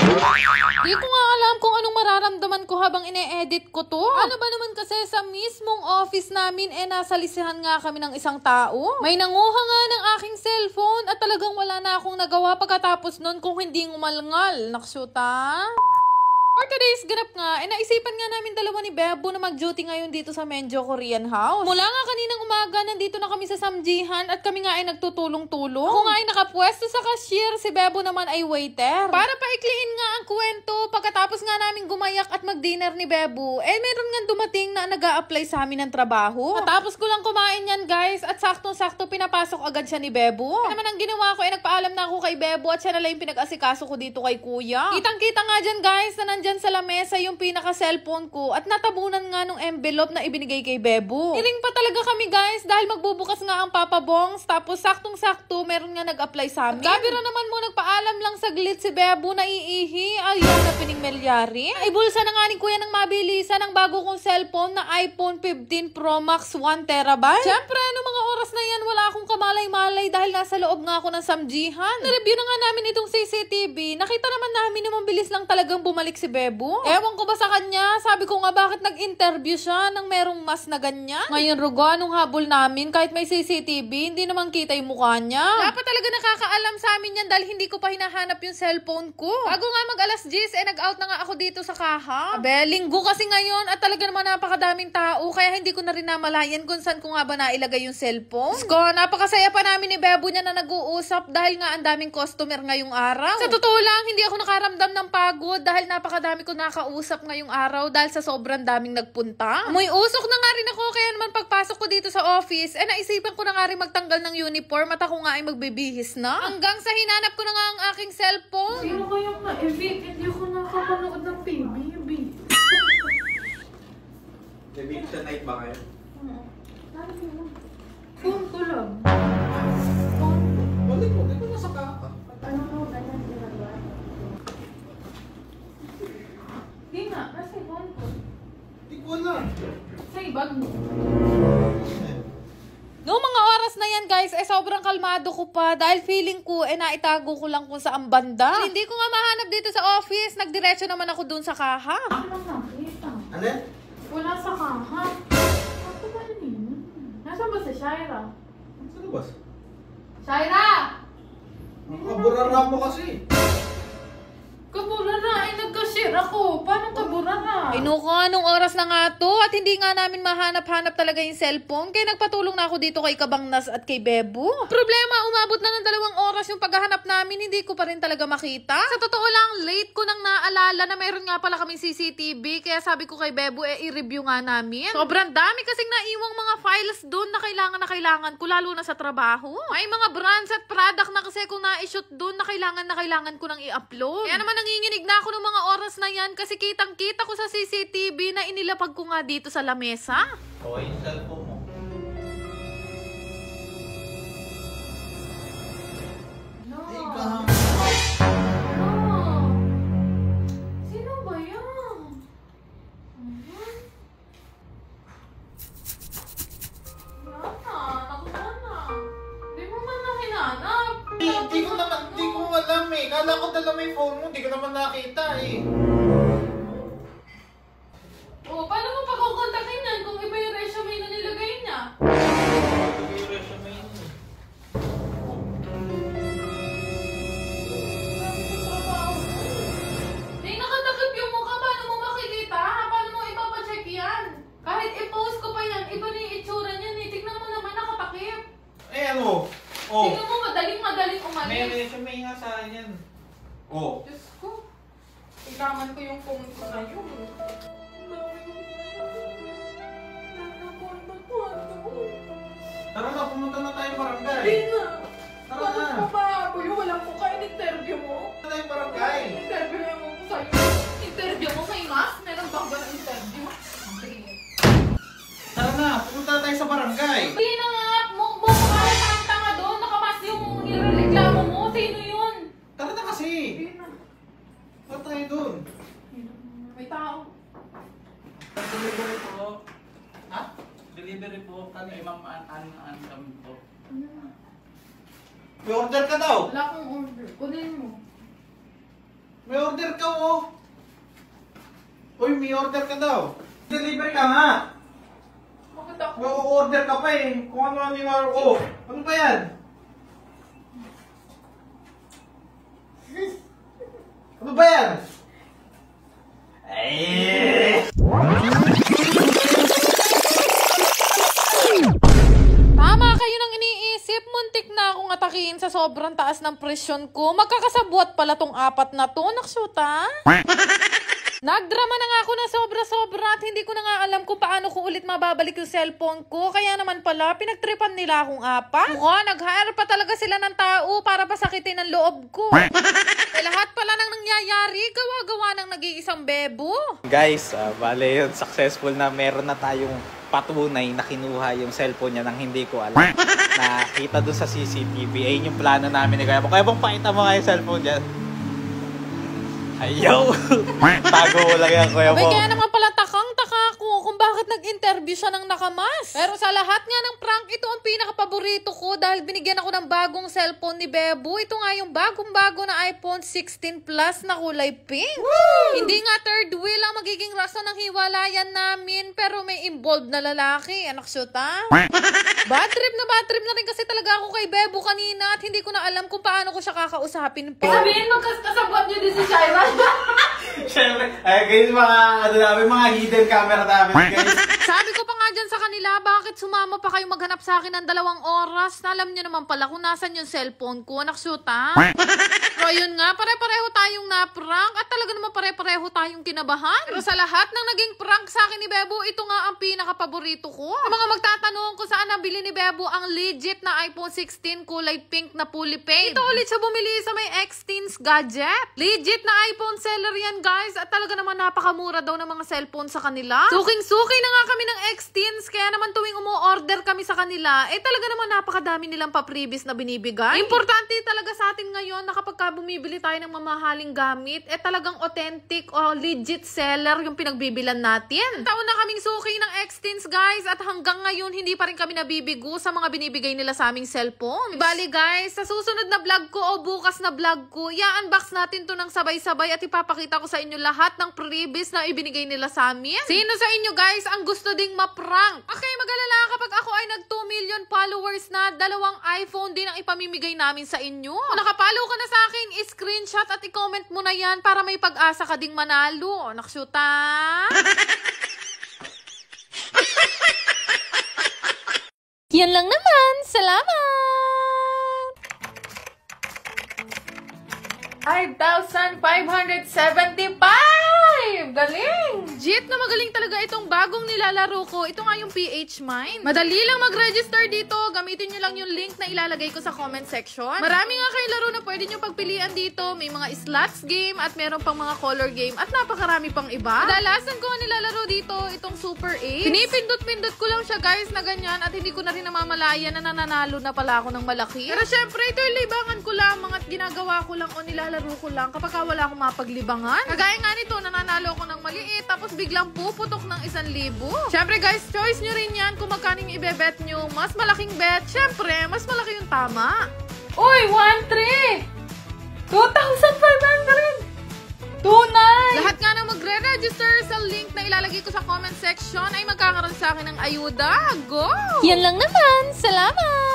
Di ko nga alam kung anong mararamdaman ko habang ine-edit ko to. Ano ba naman kasi sa mismong office namin nasa lisihan nga kami ng isang tao. May nanguha nga ng aking cellphone at talagang wala na akong nagawa pagkatapos nun kung hindi ngumalngal. Naksyuta. For today's ganap nga, naisipan nga namin dalawa ni Bebo na mag-duty ngayon dito sa Menjo Korean House. Mula nga kaninang umaga, nandito na kami sa Samjihan at kami nga ay nagtutulong-tulong. Ako nga ay nakapwesto sa cashier, si Bebo naman ay waiter. Para paikliin nga ang kwento, pagkatapos nga namin gumayak at mag-dinner ni Bebo, meron nga dumating na nag-a-apply sa amin ng trabaho. Matapos ko lang kumain yan guys, at saktong-sakto pinapasok agad siya ni Bebo. Kaya naman ang ginawa ko ay nagpaalam na ako kay Bebo at siya na lang yung pinag-asikaso ko dito kay Kuya. Kitang-kita nga dyan guys na dyan sa lamesa yung pinaka-cellphone ko at natabunan nga nung envelope na ibinigay kay Bebo. Iling pa talaga kami guys dahil magbubukas nga ang Papa Bongs tapos saktong-sakto meron nga nag-apply sa amin. Gabira naman mo nagpaalam lang saglit si Bebo na iihi. Ayun na piningmelyari. Ay bulsa na nga ni Kuya ng mabilisan ang bago kong cellphone na iPhone 15 Pro Max 1TB. Siyempre ano mga oras na yan wala akong kamalay-malay dahil nasa loob nga ako ng Samjihan. Na-review na nga namin itong CCTV. Nakita naman namin na mabilis lang talagang bumalik si Bebo. Ewan ko ba sa kanya, sabi ko nga bakit nag-interview siya nang merong mas na ganyan. Ngayon Rugo, anong habol namin kahit may CCTV, hindi naman kita yung mukha niya. Dapat talaga nakakaalam sa amin yan dahil hindi ko pa hinahanap yung cellphone ko. Bago nga mag-alas 10, nag-out na nga ako dito sa kaha. Abe, linggo kasi ngayon at talaga naman napakadaming tao kaya hindi ko na rin namalayan kung saan ko nga ba nailagay yung cellphone. Sko, napakasaya pa namin ni Bebo niya na nag-uusap dahil nga ang daming customer ngayong araw. Sa totoo lang, hindi ako nakaramdam ng pagod dahil napakadami ko nakausap ngayong araw dahil sa sobrang daming nagpunta. Amoy usok na nga rin ako kaya naman pagpasok ko dito sa office, naisipan ko na nga rin magtanggal ng uniform at ako nga ay magbibihis na. Hanggang sa hinanap ko na nga ang aking cellphone. Sino kayong na-evict? Hindi ko nakapanood ng PBB. Eviction night ba kayo? Phone ko lang. Balik ko, dito nasa kaka. Ano mo, ganyan ginagawa? Hindi nga, kasi phone ko. Di ko alam. Sa ibag mo. Noong mga oras na yan guys, sobrang kalmado ko pa dahil feeling ko naitago ko lang kung saan banda. Hindi ko nga mahanap dito sa office, nagdiretso naman ako dun sa kaha. Ano nakita? Ano? Wala sa kaha. Ako ba yun? Nasaan ba si Shaira? Sa labas? Shaira! Nakaburara mo kasi. Kaburara, nagka-share ako. Paano kaburara? Ay no ka, anong oras na nga to at hindi nga namin mahanap-hanap talaga yung cellphone kaya nagpatulong na ako dito kay Kabangnas at kay Bebo. Problema, umabot na ng 2 oras yung paghahanap namin, hindi ko pa rin talaga makita. Sa totoo lang, late ko nang naalala na mayroon nga pala kaming CCTV kaya sabi ko kay Bebo i-review nga namin. Sobrang dami kasing naiwang mga files doon na kailangan ko lalo na sa trabaho. May mga brands at product na kasi kung na-shoot doon na kailangan ko nang i-upload. Kaya naman nanginginig na ako ng mga oras na yan kasi kitang-kita ko sa CCTV na inilapag ko nga dito sa lamesa. Okay, yung cellphone mo. No. Ikaw. No. Sino ba yan? Nakuha na. Di mo man na hinanap. Hindi ko alam eh. Kala ko dala mo yung phone mo, hindi ko naman nakita eh. Oh, paano mo pa kukontakin yan kung iba yung resume na nilagay niya? Ito yung resume yun eh. Hindi nakatakip yung mukha, paano mo makikita? Paano mo ipapacheck yan? Kahit i-post ko pa yan, iba na yung itsura niyan eh. Tignan mo naman nakatakip. Eh ano? Oh. Tignan mo, madaling May umalis. resume nga sa yan. Oh. Diyos ko. Kailangan ko yung phone ko ngayon. Tara na, pumunta na tayong barangay. Hindi na. Tara Bakit na. pa ba? Kuya, walang ko ka in-interview mo. Pumunta tayong barangay. In-interview na mo ko sa'yo. Interview mo may mas? Meron bang ba ng interview? Sige. Tara na, pumunta na tayo sa barangay. Hindi na nga. Mukbo ko ka ang tanga doon. Nakamas yung nireklamo mo. Sino yun? Tara na kasi. Hindi na. Tara tayo dun. May tao. Delivery po. Ha? Delivery po kami, Ma'am An kami po. May order ka daw. Wala akong order. Kunin mo. May May order ka, oh. Uy, may order ka daw. Deliver ka nga. Bakit ako? May order ka pa eh. Kung ano yung order. Oh, ano ba yan? Ano ba yan? Ay! Tama kayo nang iniisip, muntik na akong atakihin sa sobrang taas ng presyon ko. Magkakasabwat pala tong apat na to, naksyuta. Nagdrama na nga ako na sobra-sobra at hindi ko na nga alam kung paano ko ulit mababalik yung cellphone ko. Kaya naman pala, pinagtripan nila akong apat. Nag-hire pa talaga sila ng tao para pasakitin ang loob ko. Lahat pala nang nangyayari, gawa-gawa ng nag-iisang bebo. Guys, bale yun, successful na meron na tayong patunay na kinuha yung cellphone niya nang hindi ko alam. Nakita dun sa CCTV. Ayun yung plano namin ni Kuya Bong. Kuya Bong, pakita mo nga yung cellphone niya. Ayaw! Tago mo lang yan, Kuya Bong. Kaya naman pala takang-taka ako kung bakit nag-interview siya ng nakamas. Pero sa lahat nga ng prank, ito ang pinaka-paborito ko dahil binigyan ako ng bagong cellphone ni Bebo. Ito nga yung bagong-bago na iPhone 16 Plus na kulay pink. Woo! Hindi nga third wheel ang magiging rason ng hiwalayan namin, pero may involved na lalaki. Anak syuta. Bad trip na rin kasi talaga ako kay Bebo kanina at hindi ko na alam kung paano ko siya kakausapin pa. Sabihin mo, kasabot niyo din si Shaira. Siyempre, guys, mga hidden camera namin, guys. Sabi ko pa nga dyan sa kanila, bakit sumama pa kayo maghanap sa akin ng 2 oras? Alam nyo naman pala kung nasan yung cellphone ko, naksyuta. Pero yun nga, pare-pareho tayong na-prank at talaga naman pare-pareho tayong kinabahan. Pero sa lahat ng naging prank sa akin ni Bebo, ito nga ang pinaka-paborito ko. Sa mga magtatanong kung saan nabili ni Bebo ang legit na iPhone 16 kulay pink na fully paid. Ito ulit siya bumili sa may X-Teens Gadget. Legit na iPhone seller yan, guys, at talaga naman napakamura daw ng mga cellphone sa kanila. Suking-suki na nga kami ng X-Teens, kaya naman tuwing umu-order kami sa kanila, talaga naman napakadami nilang pa-previous na binibigay. Importante talaga sa atin ngayon na kapag bumibili tayo ng mamahaling gamit, talagang authentic o legit seller yung pinagbibilan natin. Taon na kaming suki ng X-Teens, guys, at hanggang ngayon hindi pa rin kami nabibigo sa mga binibigay nila sa aming cellphone. Bali, guys, sa susunod na vlog ko o bukas na vlog ko, i-unbox natin to ng sabay-sabay at ipapakita ko sa inyo lahat ng previous na ibinigay nila sa amin. Sino sa inyo, guys, ang gusto ding ma-prank? Okay, mag-alala kapag ako ay nag 2 million followers na, 2 iPhone din ang ipamimigay namin sa inyo. Kung nakapalo ka na sa akin, i-screenshot at i-comment mo na yan para may pag-asa ka ding manalo. Naksyuta! Yan lang naman. Salamat! 5,575! Galing! Legit na magaling talaga itong bagong nilalaro ko. Ito nga yung PH Mine. Madali lang mag-register dito. Gamitin nyo lang yung link na ilalagay ko sa comment section. Marami nga kayong laro na pwede nyo pagpilian dito. May mga slots game at meron pang mga color game at napakarami pang iba. Kadalasan ko nga nilalaro dito itong Super 8. Pinipindot-pindot ko lang siya, guys, na ganyan at hindi ko na rin namamalayan na nananalo na pala ako ng malaki. Pero syempre, ito yung libangan ko lamang at ginagawa ko lang o nilalaro ko lang kapag wala akong mapaglibangan. Kagaya nga nito, nananalo ako ng maliit tapos biglang puputok ng 1,000. Syempre, guys, choice nyo rin yan kung magkano yung ibebet nyo. Mas malaking bet, syempre, mas malaki yung tama. Uy, 1,300! 2,500! 2,900! Lahat nga na magre-register sa link na ilalagay ko sa comment section ay magkakaroon sa akin ng ayuda. Go! Yan lang naman. Salamat!